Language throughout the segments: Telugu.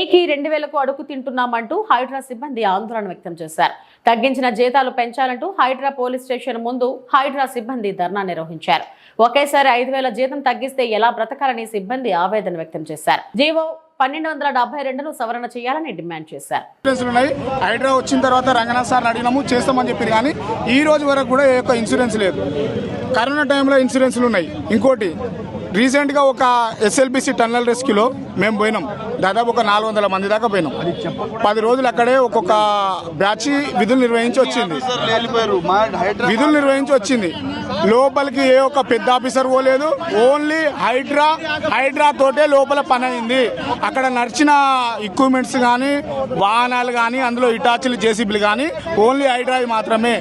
ఏకి 2000కు అడుగు తింటున్నామంటూ హైడ్రా సిబ్బంది ఆందోళన వ్యక్తం చేశారు. తగ్గించిన జీతాలు పెంచాలంటూ హైడ్రా పోలీస్ స్టేషన్ ముందు హైడ్రా సిబ్బంది ధర్నా నిర్వహించారు. ఒకేసారి 5000 జీతం తగ్గిస్తే ఎలా బ్రతకాలని సిబ్బంది ఆవేదన వ్యక్తం చేశారు. జీవో 1272ను సవరణ చేయాలని డిమాండ్ చేశారు. హైడ్రా వచ్చిన తర్వాత రంగనాథ్ సార్ అడిగినాము, చేస్తామని చెప్పారు. కానీ ఈ రోజు వరకు కూడా ఏ ఒక్క ఇన్సూరెన్స్ లేదు. కరోనా టైంలో ఇన్సూరెన్స్లు ఉన్నాయి. ఇంకోటి రీసెంట్గా ఒక ఎస్ఎల్బిసి టన్నల్ రెస్క్యూలో మేము పోయినాం. దాదాపు ఒక 400 మంది దాకా పోయినాం. 10 రోజులు అక్కడే ఒక్కొక్క బ్యాచ్ విధులు నిర్వహించి వచ్చింది. లోపలికి ఏ ఒక్క పెద్ద ఆఫీసర్ పోలేదు. ఓన్లీ హైడ్రా తోటే లోపల పని అయింది. అక్కడ నడిచిన ఎక్విప్మెంట్స్ కానీ వాహనాలు కానీ అందులో ఇటాచీలు జేసీబీలు కానీ ఓన్లీ హైడ్రా మాత్రమే.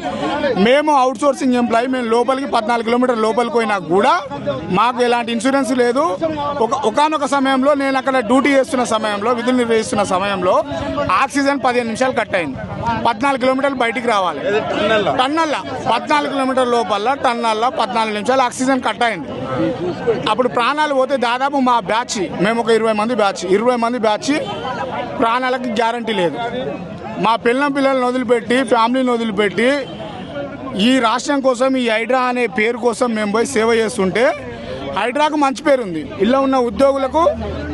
మేము అవుట్ సోర్సింగ్ ఎంప్లాయీ. మేము లోపలికి 14 కిలోమీటర్ల లోపలికి పోయినా కూడా మాకు ఎలాంటి ఇన్సూరెన్స్ లేదు. ఒకనొక సమయంలో నేను అక్కడ డ్యూటీ చేస్తున్న సమయంలో, విధులు నిర్వహిస్తున్న సమయంలో ఆక్సిజన్ 15 నిమిషాలు కట్ అయింది. 14 కిలోమీటర్లు బయటికి రావాలి. టన్నల్లా 14 కిలోమీటర్ల లోపల టన్నల్లా 14 నిమిషాలు ఆక్సిజన్ కట్ అయింది. అప్పుడు ప్రాణాలు పోతే దాదాపు మా బ్యాచ్, మేము ఒక 20 మంది బ్యాచ్ ప్రాణాలకి గ్యారంటీ లేదు. మా పిల్లలను వదిలిపెట్టి, ఫ్యామిలీని వదిలిపెట్టి ఈ రాష్ట్రం కోసం, ఈ హైడ్రా అనే పేరు కోసం మేము పోయి సేవ చేస్తుంటే హైడ్రాకు మంచి పేరు ఉంది, ఇలా ఉన్న ఉద్యోగులకు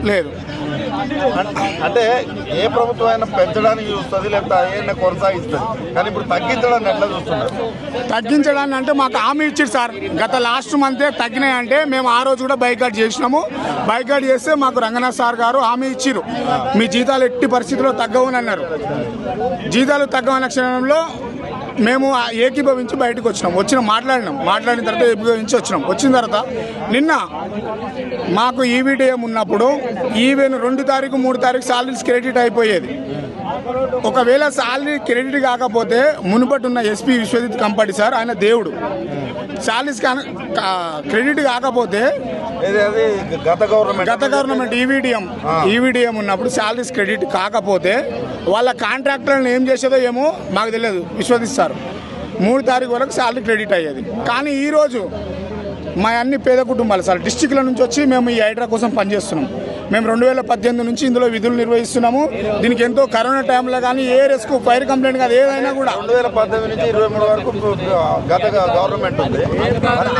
లేదు. అంటే ఏ ప్రభుత్వం అయినా పెంచడానికి చూస్తుంది, లేకపోతే ఏమైనా కొనసాగిస్తుంది. కానీ ఇప్పుడు తగ్గించడాన్ని ఎట్లా చూస్తున్నారు? తగ్గించడాన్ని అంటే మాకు హామీ ఇచ్చారు సార్. గత లాస్ట్ మంతే తగ్గినాయంటే మేము ఆ రోజు కూడా బైకాట్ చేసినాము. బైకాట్ చేస్తే మాకు రంగనాథ్ సార్ గారు హామీ ఇచ్చారు, మీ జీతాలు ఎట్టి పరిస్థితిలో తగ్గవని అన్నారు. జీతాలు తగ్గవన్న క్షణంలో మేము ఏకీభవించి బయటకు వచ్చినాం. మాట్లాడిన తర్వాత ఏకీభవించి వచ్చిన తర్వాత నిన్న మాకు ఈవీటీఎం ఉన్నప్పుడు ఈవెన్ 2 తారీఖు 3 తారీఖు సాలరీస్ క్రెడిట్ అయిపోయేది. ఒకవేళ సాలరీ క్రెడిట్ కాకపోతే మునుపటి ఉన్న ఎస్పీ విశ్వజిత్ కంపటి సార్, ఆయన దేవుడు, సాలరీస్ క్రెడిట్ కాకపోతే గత గవర్నమెంట్ ఈవీటీఎం ఉన్నప్పుడు సాలరీస్ క్రెడిట్ కాకపోతే వాళ్ళ కాంట్రాక్టర్లను ఏం చేసేదో ఏమో మాకు తెలియదు. విశ్వజిత్ సార్ 3 తారీఖు వరకు సాలరీ క్రెడిట్ అయ్యేది. కానీ ఈరోజు మా అన్ని పేద కుటుంబాలు సార్ డిస్టిక్ల నుంచి వచ్చి మేము ఈ హైడ్రా కోసం పనిచేస్తున్నాం. మేము 2018 నుంచి ఇందులో విధులు నిర్వహిస్తున్నాము. దీనికి ఎంతో కరోనా టైంలో కానీ ఏ రెస్క్యూ, ఫైర్ కంప్లైంట్ కానీ ఏదైనా కూడా 2018 నుంచి 23 వరకు గత గవర్నమెంట్ ఉంది.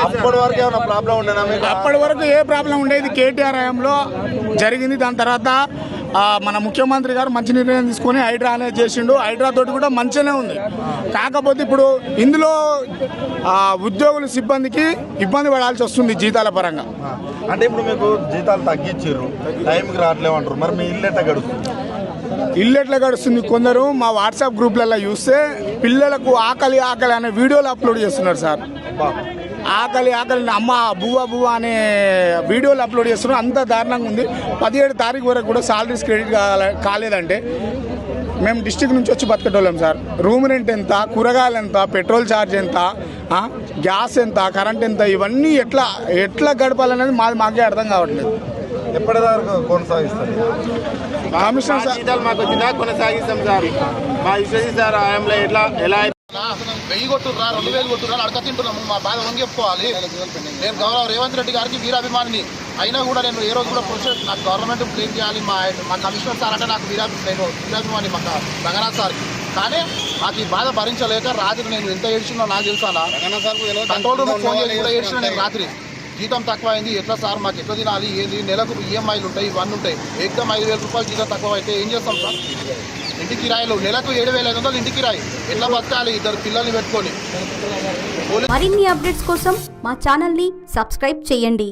అప్పటి వరకు ఏమైనా ప్రాబ్లం ఉండేనా? అప్పటి వరకు ఏ ప్రాబ్లం ఉండేది. కేటీఆర్ హయాంలో జరిగింది. దాని తర్వాత మన ముఖ్యమంత్రి గారు మంచి నిర్ణయం తీసుకొని హైడ్రా అనేది చేసిండు. హైడ్రా తోటి కూడా మంచిగానే ఉంది. కాకపోతే ఇప్పుడు ఇందులో ఉద్యోగుల సిబ్బందికి ఇబ్బంది పడాల్సి వస్తుంది జీతాల పరంగా. అంటే ఇప్పుడు మీకు జీతాలు తగ్గించారు, టైంకి రావట్లేమంటారు. మరి మీ ఇల్లు ఎట్లా గడుస్తుంది? కొందరు మా వాట్సాప్ గ్రూప్లలో చూస్తే పిల్లలకు ఆకలి అనే వీడియోలు అప్లోడ్ చేస్తున్నారు సార్. ఆకలి అమ్మ బువ్వ అనే వీడియోలు అప్లోడ్ చేస్తున్నారు. అంత దారుణంగా ఉంది. 17 తారీఖు వరకు కూడా సాలరీస్ క్రెడిట్ కాలేదంటే మేము డిస్టిక్ నుంచి వచ్చి బతకటోళ్ళం సార్. రూమ్ రెంట్ ఎంత, కూరగాయలు ఎంత, పెట్రోల్ ఛార్జ్ ఎంత, గ్యాస్ ఎంత, కరెంట్ ఎంత, ఇవన్నీ ఎట్లా గడపాలనేది మాకే అర్థం కావట్లేదు. ఎప్పటిదాకా కొనసాగిస్తారు? కమిషనర్ సార్ మాకు కొనసాగిస్తాం సార్. మా విశ్వజిత్ సార్ ఆయంలో ఎలా 1000 కొట్టుర్రా 2000 కొట్టుర్రా అడక తింటున్నాము. మా బాధ వంగి చెప్పుకోవాలి. నేను గౌరవ రేవంత్ రెడ్డి గారికి వీరాభిమానిని అయినా కూడా నేను ఏ రోజు కూడా ప్రొసెస్ నాకు గవర్నమెంట్ బ్లేమ్ చేయాలి. మా కమిషనర్ సార్ అంటే నాకు వీరాభిమాని మా రంగనాథ్ సార్. కానీ నాకు ఈ బాధ భరించలేక రాత్రి నేను ఎంత ఏడ్చినా నాకు తెలుసానా, కంట్రోల్ రూమ్ ఫోన్ చేసి కూడా ఏడ్చిన నేను రాత్రి. జీతం తక్కువ అయింది, ఎట్లా సార్ మాకు ఎట్లా తినాలి, ఏంది, నెలకు ఈఎంఐలు ఉంటాయి, ఇవన్నీ ఉంటాయి. ఏకదం 5000 రూపాయలు జీతం తక్కువ అయితే ఏం చేస్తాం సార్? ఇంటి కిరాయిలు నెలకు 7500 ఇంటి కిరాయి, ఎట్లా బతకాలి 2 పిల్లల్ని పెట్టుకొని? మరిన్ని అప్డేట్స్ కోసం మా ఛానల్ని సబ్స్క్రైబ్ చేయండి.